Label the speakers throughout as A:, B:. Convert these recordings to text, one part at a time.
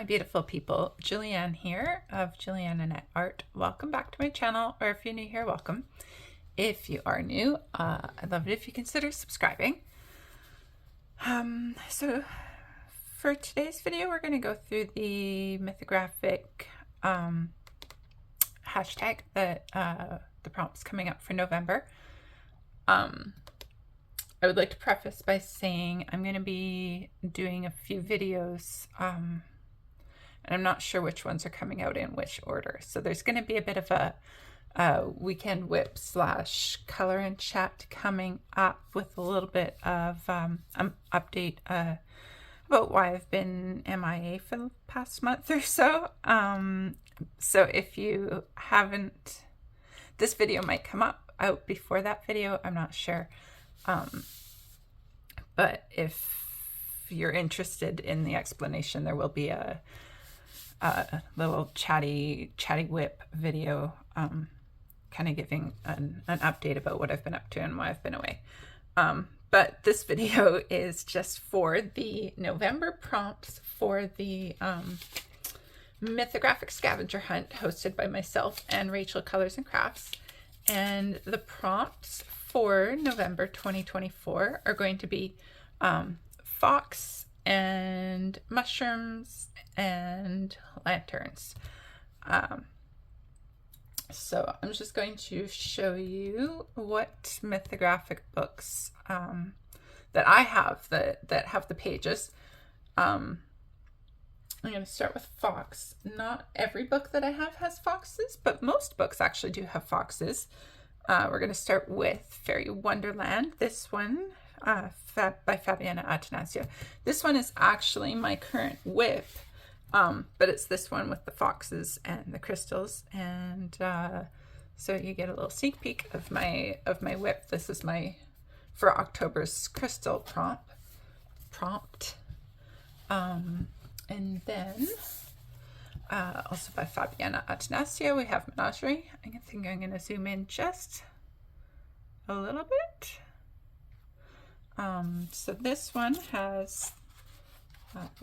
A: beautiful people. Julianne here of Julianne Annette Art. Welcome back to my channel, or if you're new here, welcome. If you are new, I'd love it if you consider subscribing. So for today's video, we're going to go through the mythographic hashtag that the prompt's coming up for November. I would like to preface by saying I'm going to be doing a few videos, and I'm not sure which ones are coming out in which order. So there's going to be a bit of a weekend whip / color and chat coming up with a little bit of update about why I've been MIA for the past month or so. So if you haven't, this video might come out before that video, I'm not sure. But if you're interested in the explanation, there will be a little chatty whip video, kind of giving an update about what I've been up to and why I've been away. But this video is just for the November prompts for the Mythographic Scavenger Hunt hosted by myself and Rachel Colors and Crafts. And the prompts for November 2024 are going to be fox and mushrooms and lanterns. So I'm just going to show you what mythographic books that I have that have the pages. I'm going to start with fox. Not every book that I have has foxes, but most books actually do have foxes. We're going to start with Fairy Wonderland. This one by Fabiana Atanasio. This one is actually my current whip, but it's this one with the foxes and the crystals. And so you get a little sneak peek of my whip. This is my for October's crystal prompt. And then also by Fabiana Atanasio, we have Menagerie. I think I'm going to zoom in just a little bit. So this one has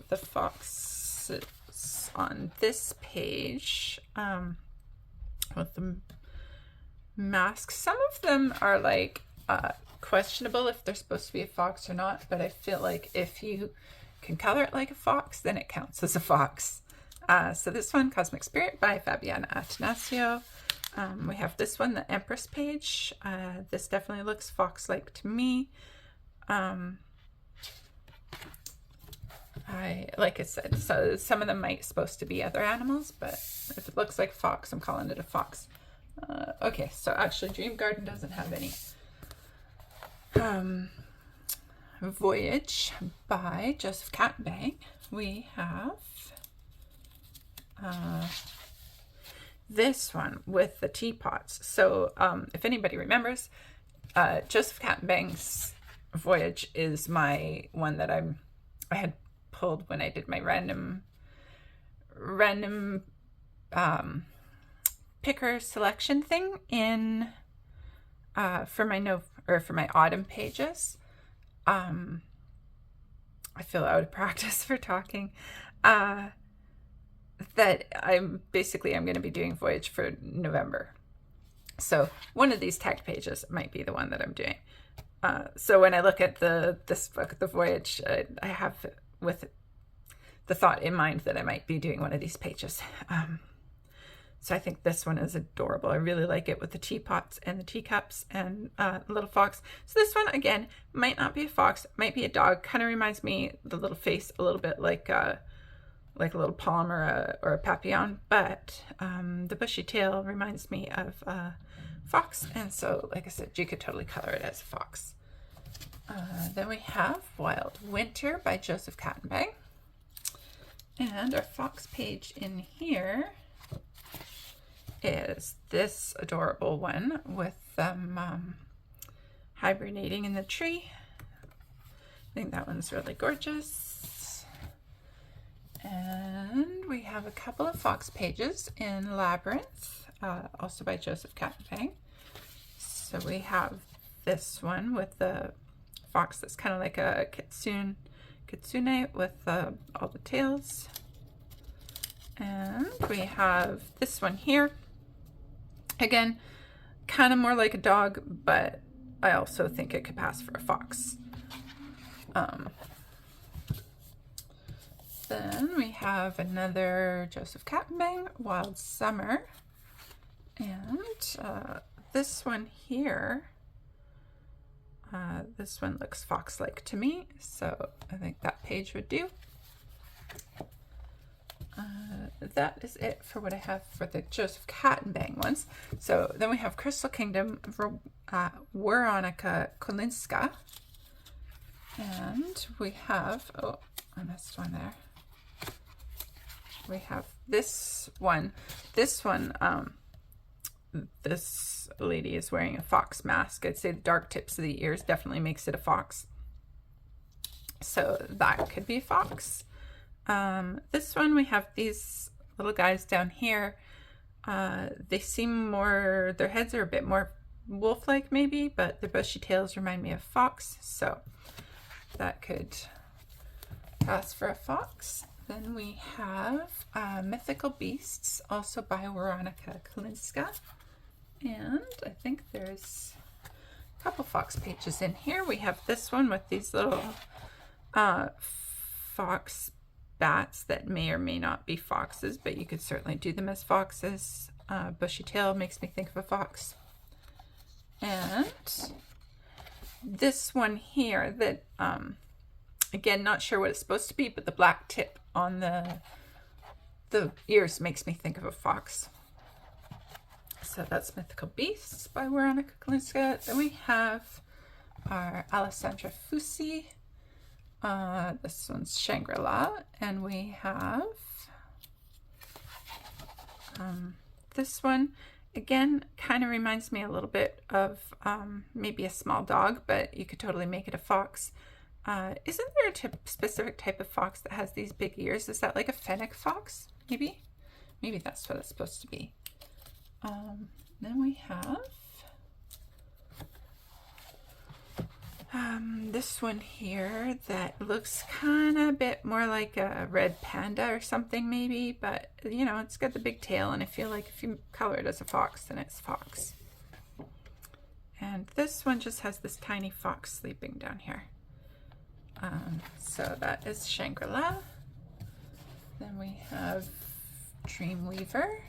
A: the foxes on this page with the masks. Some of them are like questionable if they're supposed to be a fox or not, but I feel like if you can color it like a fox, then it counts as a fox. So this one, Cosmic Spirit by Fabiana Atanasio. We have this one, the Empress page. This definitely looks fox-like to me. Like I said, so some of them might supposed to be other animals, but if it looks like fox, I'm calling it a fox. Okay, so actually Dream Garden doesn't have any. Voyage by Joseph Kattenbang. We have this one with the teapots. So if anybody remembers, Joseph Kattenbang's Voyage is my one that I had pulled when I did my random picker selection thing in for my autumn pages. I feel out of practice for talking. That I'm going to be doing Voyage for November. So one of these tagged pages might be the one that I'm doing. So when I look at this book, The Voyage, I have with the thought in mind that I might be doing one of these pages. So I think this one is adorable. I really like it with the teapots and the teacups and little fox. So this one, again, might not be a fox, might be a dog. Kind of reminds me, the little face, a little bit like a little palm or a papillon, but the bushy tail reminds me of a fox. And so, like I said, you could totally color it as a fox. Then we have Wild Winter by Joseph Kattenbang. And our fox page in here is this adorable one with them hibernating in the tree. I think that one's really gorgeous. And we have a couple of fox pages in Labyrinth, also by Joseph Kattenbang. So we have this one with the fox that's kind of like a kitsune with all the tails. And we have this one here. Again, kind of more like a dog, but I also think it could pass for a fox. Then we have another Joseph Kattenbang, Wild Summer. And this one here, this one looks fox-like to me, so I think that page would do. That is it for what I have for the Joseph Kattenbang ones. So then we have Crystal Kingdom, Weronika Kolinska. And we have, oh, I missed one there. We have this one. This lady is wearing a fox mask. I'd say the dark tips of the ears definitely makes it a fox. So that could be a fox. This one, we have these little guys down here. They seem more, their heads are a bit more wolf-like maybe, but their bushy tails remind me of fox. So that could pass for a fox. Then we have Mythical Beasts, also by Weronika Kolinska. And I think there's a couple fox pages in here. We have this one with these little fox bats that may or may not be foxes, but you could certainly do them as foxes. Bushy tail makes me think of a fox. And this one here that, again, not sure what it's supposed to be, but the black tip on the ears makes me think of a fox. So that's Mythical Beasts by Weronika Kolinska. Then we have our Alessandra Fusi. This one's Shangri-La. And we have this one. Again, kind of reminds me a little bit of maybe a small dog, but you could totally make it a fox. Isn't there a specific type of fox that has these big ears? Is that like a fennec fox, maybe? Maybe that's what it's supposed to be. Then we have this one here that looks kind of a bit more like a red panda or something maybe, but you know, it's got the big tail, and I feel like if you color it as a fox, then it's fox. And this one just has this tiny fox sleeping down here. So that is Shangri-La. Then we have Dreamweaver,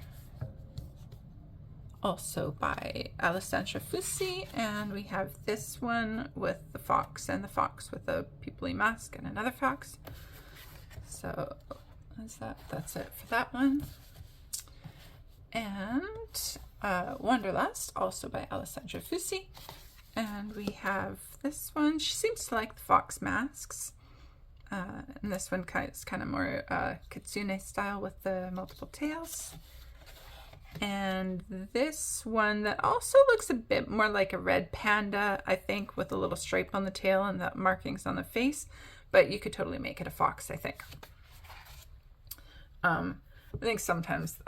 A: also by Alessandra Fusi, and we have this one with the fox and the fox with a pupily mask and another fox. So that's it for that one. And Wanderlust, also by Alessandra Fusi. And we have this one. She seems to like the fox masks. And this one is kind of more kitsune style with the multiple tails. And this one that also looks a bit more like a red panda, I think, with a little stripe on the tail and the markings on the face. But you could totally make it a fox, I think. I think sometimes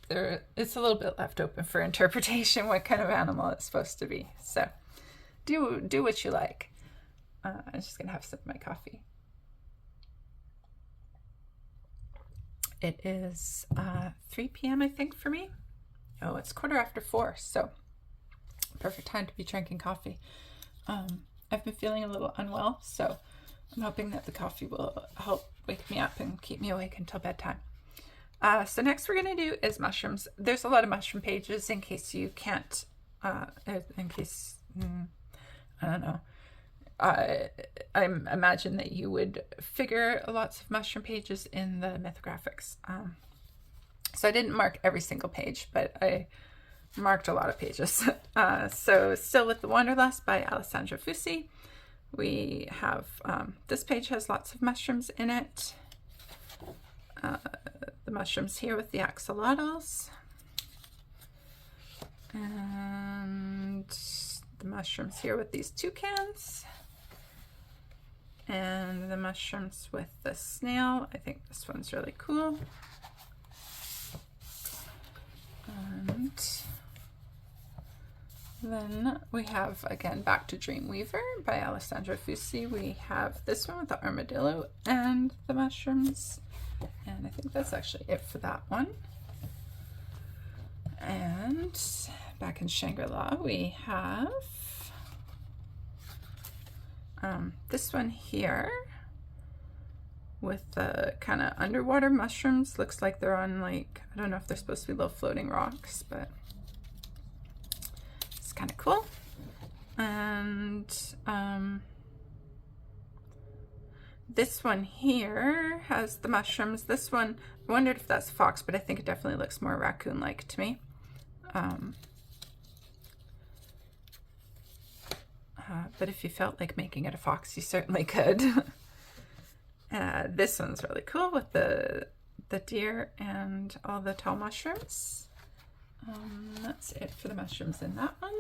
A: it's a little bit left open for interpretation what kind of animal it's supposed to be. So do what you like. I'm just gonna have a sip of my coffee. It is 3 p.m. I think for me. Oh, it's 4:15, so perfect time to be drinking coffee. I've been feeling a little unwell, so I'm hoping that the coffee will help wake me up and keep me awake until bedtime. So next we're going to do is mushrooms. There's a lot of mushroom pages in case you can't, I don't know. I imagine that you would figure lots of mushroom pages in the mythographics. So I didn't mark every single page, but I marked a lot of pages. So still with the Wanderlust by Alessandra Fusi. We have, this page has lots of mushrooms in it. The mushrooms here with the axolotls. And the mushrooms here with these toucans. And the mushrooms with the snail. I think this one's really cool. And then we have, again, back to Dreamweaver by Alessandra Fusi. We have this one with the armadillo and the mushrooms. And I think that's actually it for that one. And back in Shangri-La, we have this one here with the kind of underwater mushrooms. Looks like they're on, like, I don't know if they're supposed to be little floating rocks, but it's kind of cool. And this one here has the mushrooms. This one, I wondered if that's fox, but I think it definitely looks more raccoon-like to me. But if you felt like making it a fox, you certainly could. This one's really cool with the deer and all the tall mushrooms. That's it for the mushrooms in that one.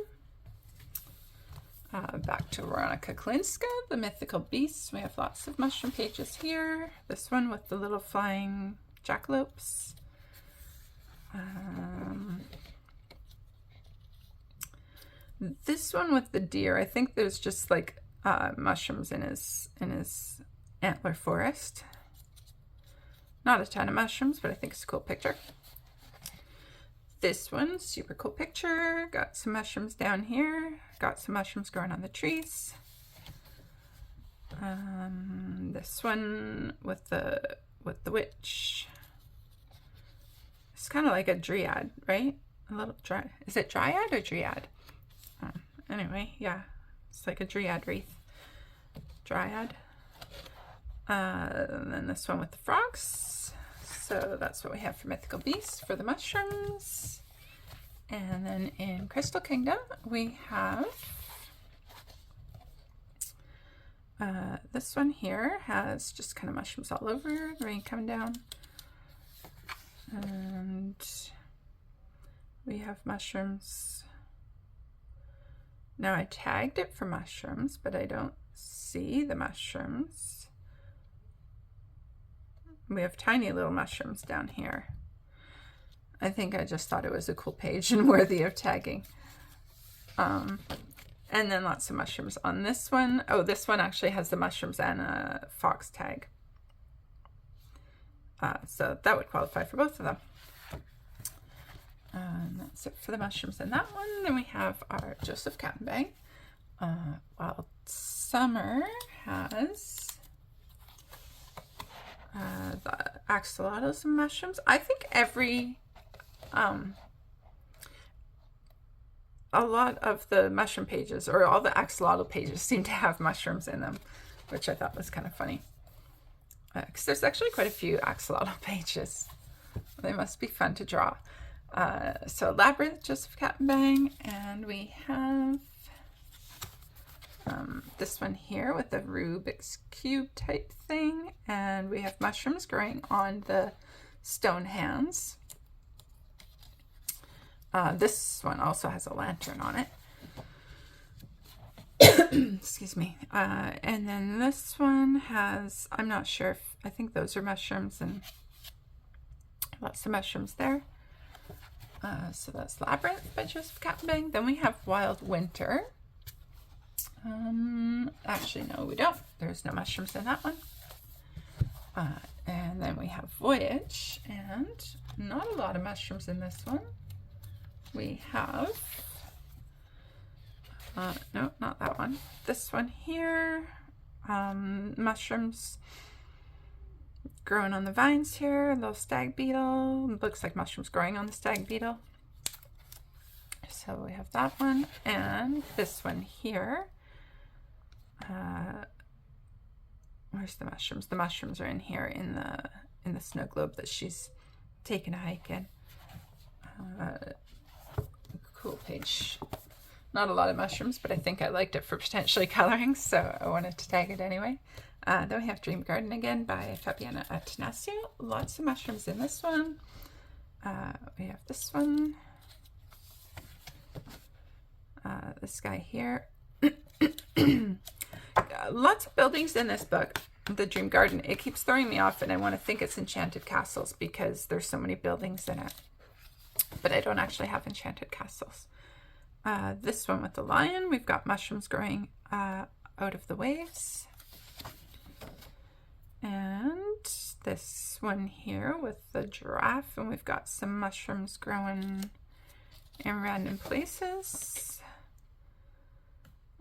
A: Back to Veronica Klinska, the Mythical Beasts. We have lots of mushroom pages here. This one with the little flying jackalopes. This one with the deer, I think there's just like mushrooms in his antler forest. Not a ton of mushrooms, but I think it's a cool picture. This one, super cool picture. Got some mushrooms down here. Got some mushrooms growing on the trees. This one with the witch. It's kind of like a dryad, right? A little dry. Is it dryad or dryad? Anyway, yeah, it's like a dryad wreath. Dryad. And then this one with the frogs. So that's what we have for Mythical Beasts for the mushrooms. And then in Crystal Kingdom, we have this one here has just kind of mushrooms all over, the rain coming down. And we have mushrooms. Now I tagged it for mushrooms, but I don't see the mushrooms. We have tiny little mushrooms down here. I think I just thought it was a cool page and worthy of tagging. And then lots of mushrooms on this one. Oh, this one actually has the mushrooms and a fox tag. So that would qualify for both of them. That's it for the mushrooms in that one. Then we have our Joseph Kattenbang. Wild Summer has the axolotls and mushrooms. I think every a lot of the mushroom pages, or all the axolotl pages, seem to have mushrooms in them, which I thought was kind of funny. Because there's actually quite a few axolotl pages. They must be fun to draw. So Labyrinth, Joseph Kattenbang, and we have this one here with the Rubik's Cube type thing, and we have mushrooms growing on the stone hands. This one also has a lantern on it. Excuse me. And then this one has, I'm not sure if, I think those are mushrooms, and lots of mushrooms there. So that's Labyrinth by Joseph Kattenbang. Then we have Wild Winter. Actually, no, we don't. There's no mushrooms in that one. And then we have Voyage, and not a lot of mushrooms in this one. We have, no, not that one. This one here, mushrooms growing on the vines here, a little stag beetle. It looks like mushrooms growing on the stag beetle. So we have that one, and this one here. Where's the mushrooms? The mushrooms are in here in the snow globe that she's taken a hike in. Cool page. Not a lot of mushrooms, but I think I liked it for potentially coloring, so I wanted to tag it anyway. Then we have Dream Garden again by Fabiana Attanasio. Lots of mushrooms in this one. We have this one. This guy here. Lots of buildings in this book, the Dream Garden. It keeps throwing me off, and I want to think it's Enchanted Castles because there's so many buildings in it. But I don't actually have Enchanted Castles. This one with the lion, we've got mushrooms growing out of the waves. And this one here with the giraffe, and we've got some mushrooms growing in random places.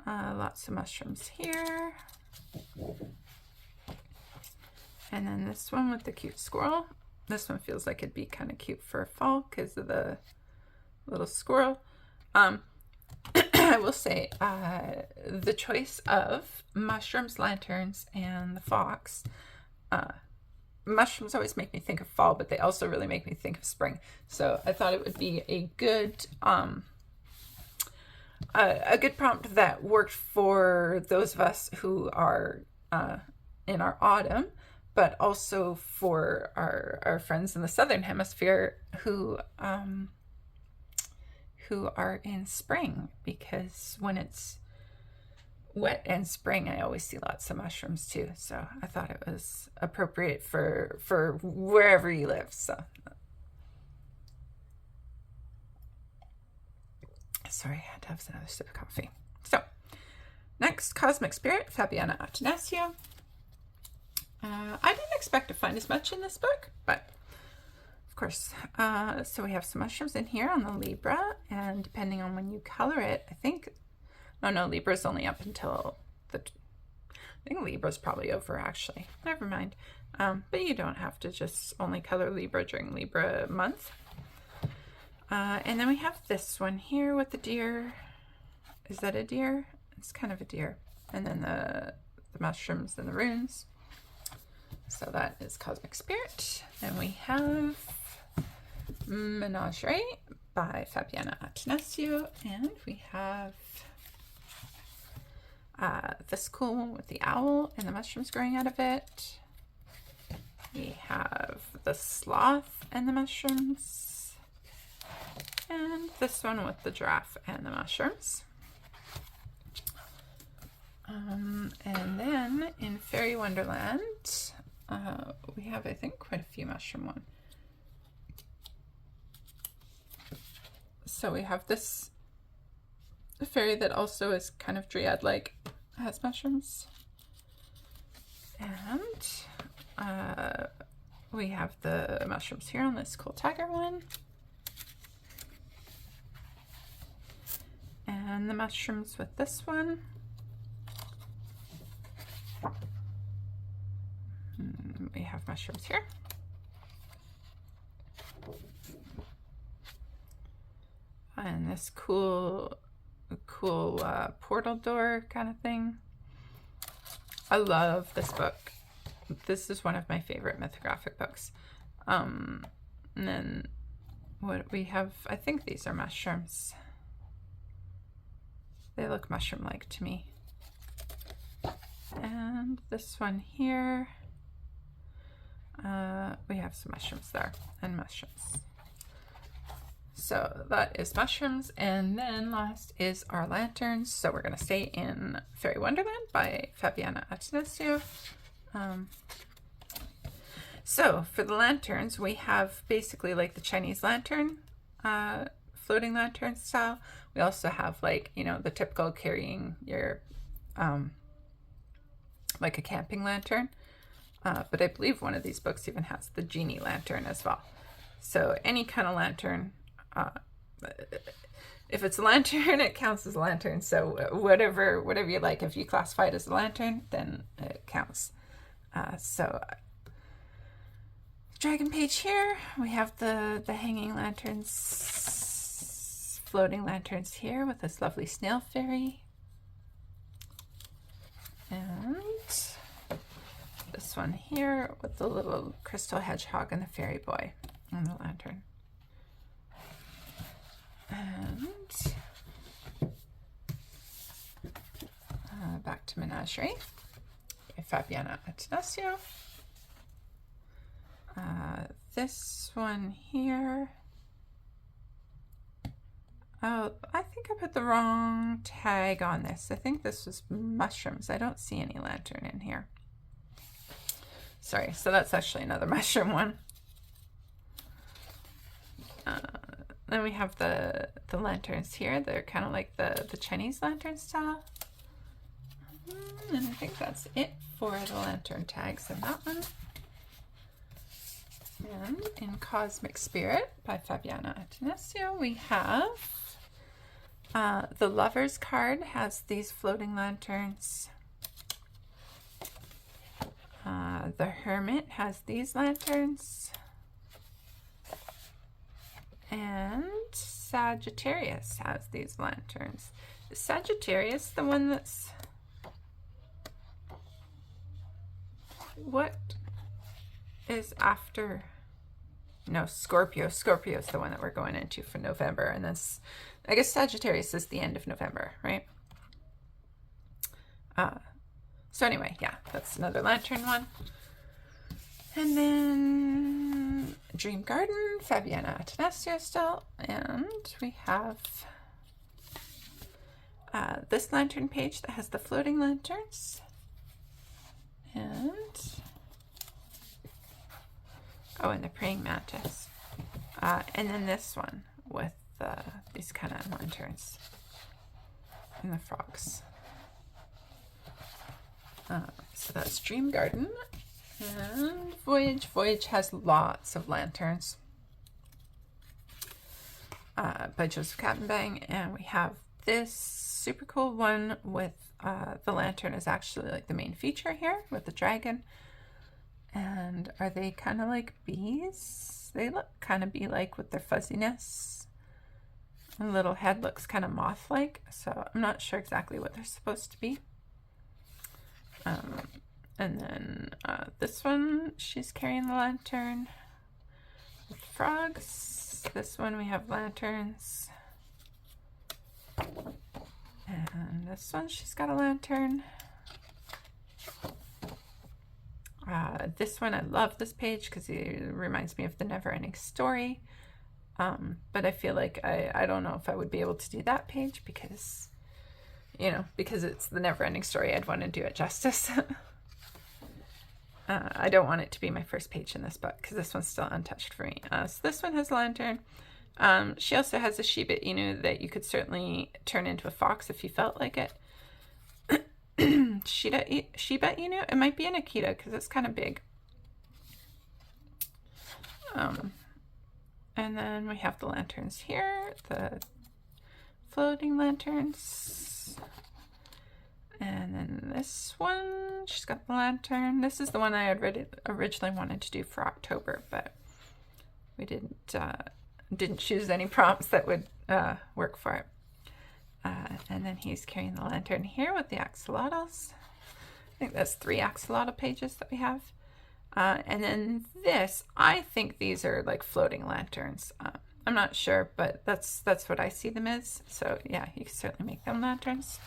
A: Lots of mushrooms here. And then this one with the cute squirrel. This one feels like it'd be kind of cute for fall because of the little squirrel. I will say the choice of mushrooms, lanterns, and the fox. Mushrooms always make me think of fall, but they also really make me think of spring. So I thought it would be a good prompt that worked for those of us who are in our autumn, but also for our friends in the southern hemisphere who are in spring, because when it's wet in spring, I always see lots of mushrooms too. So I thought it was appropriate for wherever you live. So sorry, I had to have another sip of coffee. So next, Cosmic Spirit, Fabiana Attanasio. I didn't expect to find as much in this book, but of course. So we have some mushrooms in here on the Libra, and depending on when you color it, I think, no, Libra's only up until I think Libra's probably over actually. Never mind. But you don't have to just only color Libra during Libra month. And then we have this one here with the deer. Is that a deer? It's kind of a deer. And then the mushrooms and the runes. So that is Cosmic Spirit. Then we have Menagerie by Fabiana Attanasio, and we have this cool one with the owl and the mushrooms growing out of it. We have the sloth and the mushrooms, and this one with the giraffe and the mushrooms. And then in Fairy Wonderland, we have, I think, quite a few mushroom ones. So we have this fairy that also is kind of dryad-like, has mushrooms. And we have the mushrooms here on this cool tiger one. And the mushrooms with this one. We have mushrooms here. And this cool portal door kind of thing. I love this book. This is one of my favorite mythographic books. And then what we have, I think these are mushrooms. They look mushroom-like to me. And this one here, we have some mushrooms there, and mushrooms. So that is mushrooms, and then last is our lanterns. So we're going to stay in Fairy Wonderland by Fabiana Attanasio. So for the lanterns, we have basically like the Chinese lantern, floating lantern style. We also have, like, you know, the typical carrying your like a camping lantern, but I believe one of these books even has the genie lantern as well. So any kind of lantern, if it's a lantern, it counts as a lantern. So whatever you like, if you classify it as a lantern, then it counts. So dragon page here, we have the hanging lanterns, floating lanterns here with this lovely snail fairy. And this one here with the little crystal hedgehog and the fairy boy on the lantern. And back to Menagerie by Fabiana Attanasio. This one here. Oh, I think I put the wrong tag on this. I think this was mushrooms. I don't see any lantern in here. Sorry, so that's actually another mushroom one. Then we have the lanterns here. They're kind of like the Chinese lantern style. And I think that's it for the lantern tags in that one. And in Cosmic Spirit by Fabiana Attanasio, we have the Lovers card has these floating lanterns. The Hermit has these lanterns. And Sagittarius has these lanterns. Is Sagittarius the one that's... What is after... No, Scorpio. Scorpio is the one that we're going into for November. And this, I guess Sagittarius is the end of November, right? So anyway, yeah, that's another lantern one. And then Dream Garden, Fabiana Attanasio still. And we have this lantern page that has the floating lanterns. And and the Praying Mantis. And then this one with these kind of lanterns and the frogs. So that's Dream Garden. And Voyage. Voyage has lots of lanterns by Joseph Kattenbang. And we have this super cool one with the lantern is actually like the main feature here with the dragon. And are they kind of like bees? They look kind of bee-like with their fuzziness. The little head looks kind of moth-like, so I'm not sure exactly what they're supposed to be. And then this one, she's carrying the lantern with frogs. This one we have lanterns. And this one, she's got a lantern. This one, I love this page because it reminds me of the Never Ending Story. But I feel like I don't know if I would be able to do that page because, you know, because it's the Never Ending Story, I'd want to do it justice. I don't want it to be my first page in this book because this one's still untouched for me. So this one has a lantern. She also has a Shiba Inu that you could certainly turn into a fox if you felt like it. Shiba Inu? It might be an Akita because it's kind of big. And then we have the lanterns here, the floating lanterns. And then this one, she's got the lantern. This is the one I had originally wanted to do for October, but we didn't choose any prompts that would work for it. And then he's carrying the lantern here with the axolotls. I think that's 3 axolotl pages that we have. And then this, I think these are like floating lanterns. I'm not sure, but that's what I see them as. So yeah, you can certainly make them lanterns.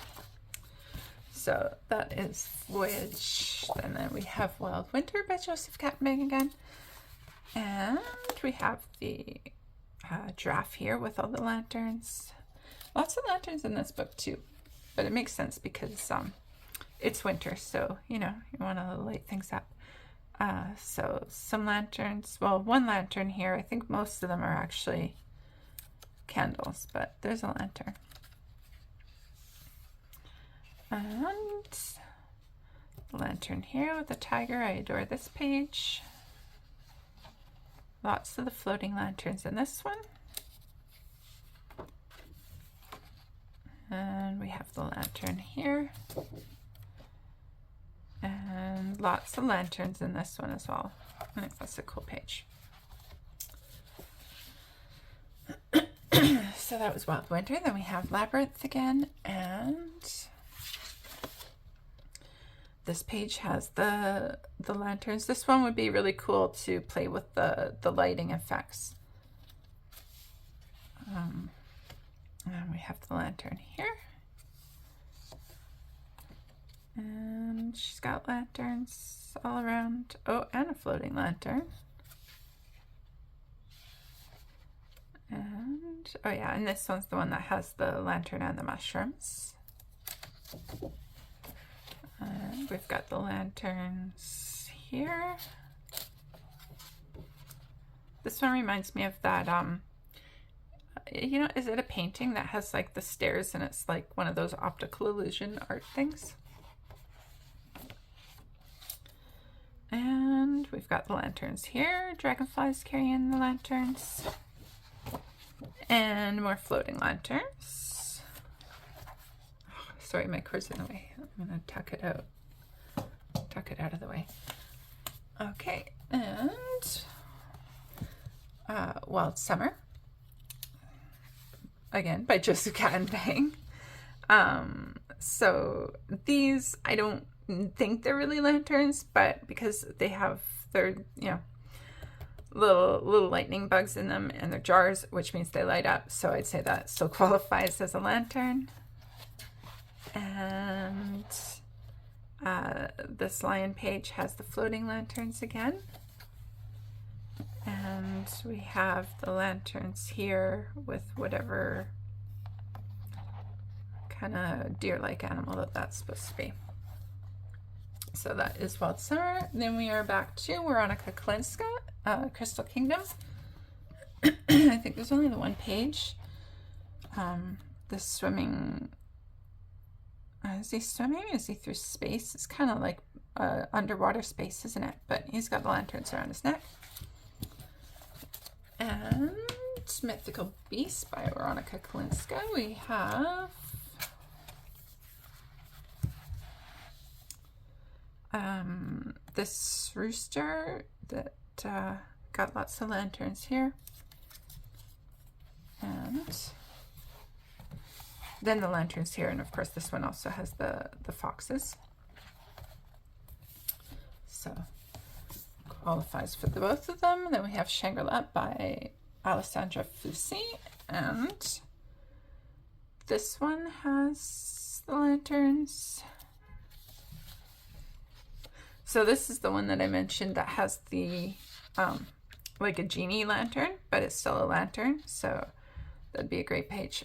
A: So that is Voyage. And then we have Wild Winter by Joseph Kattenbang again. And we have the giraffe here with all the lanterns. Lots of lanterns in this book too, but it makes sense because it's winter, so you know you want to light things up. So some lanterns, well, one lantern here. I think most of them are actually candles, but there's a lantern. And the lantern here with the tiger. I adore this page. Lots of the floating lanterns in this one. And we have the lantern here. And lots of lanterns in this one as well. I think that's a cool page. So that was Wild Winter. Then we have Labyrinth again. And this page has the lanterns. This one would be really cool to play with the lighting effects. And we have the lantern here. And she's got lanterns all around. Oh, and a floating lantern. And, oh yeah, and this one's the one that has the lantern and the mushrooms. And we've got the lanterns here. This one reminds me of that, you know, is it a painting that has like the stairs and it's like one of those optical illusion art things? And we've we've got the lanterns here. Dragonflies carrying the lanterns. And more floating lanterns. Oh, sorry, my cord's in the way. I'm going to tuck it out. Tuck it out of the way. Okay, and Wild Summer. Again, by Joseph Cattenbang. So these, I don't think they're really lanterns, but because they're, you know, little lightning bugs in them, and they're jars, which means they light up. So I'd say that still qualifies as a lantern. And this lion page has the floating lanterns again. And we have the lanterns here with whatever kind of deer-like animal that's supposed to be. So that is Wild Summer. Then we are back to Veronica Kalinska, Crystal Kingdom. I think there's only the one page. The swimming, is he swimming? Is he through space? It's kind of like underwater space, isn't it? But he's got the lanterns around his neck. And Mythical Beasts by Veronica Kalinska. We have this rooster that got lots of lanterns here. And then the lanterns here, and of course this one also has the foxes. So qualifies for the both of them. Then we have Shangri-La by Alessandra Fusi, and this one has the lanterns. So this is the one that I mentioned that has the like a genie lantern, but it's still a lantern, so that'd be a great page.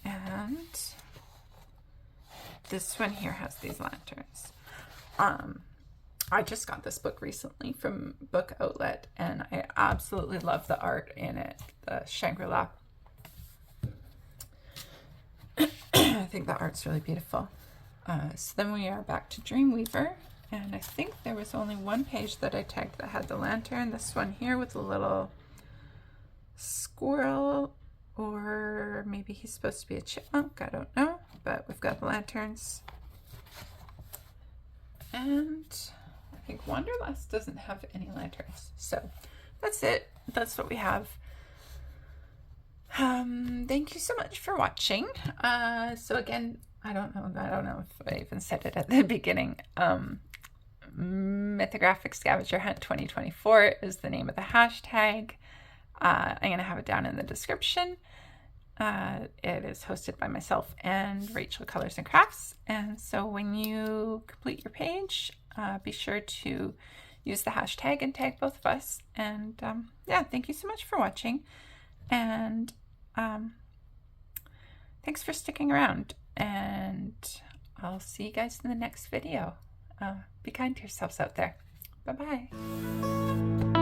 A: And this one here has these lanterns. I just got this book recently from Book Outlet, and I absolutely love the art in it, the Shangri-La. I think the art's really beautiful. So then we are back to Dreamweaver, and I think there was only one page that I tagged that had the lantern. This one here with a little squirrel, or maybe he's supposed to be a chipmunk, I don't know, but we've got the lanterns. And I think Wanderlust doesn't have any lanterns. So that's it. That's what we have. Thank you so much for watching. So again, I don't know if I even said it at the beginning. Mythographic Scavenger Hunt 2024 is the name of the hashtag. I'm going to have it down in the description. It is hosted by myself and Rachel Colors and Crafts. And so when you complete your page, be sure to use the hashtag and tag both of us. And yeah, thank you so much for watching. And thanks for sticking around. And I'll see you guys in the next video. Be kind to yourselves out there. Bye-bye.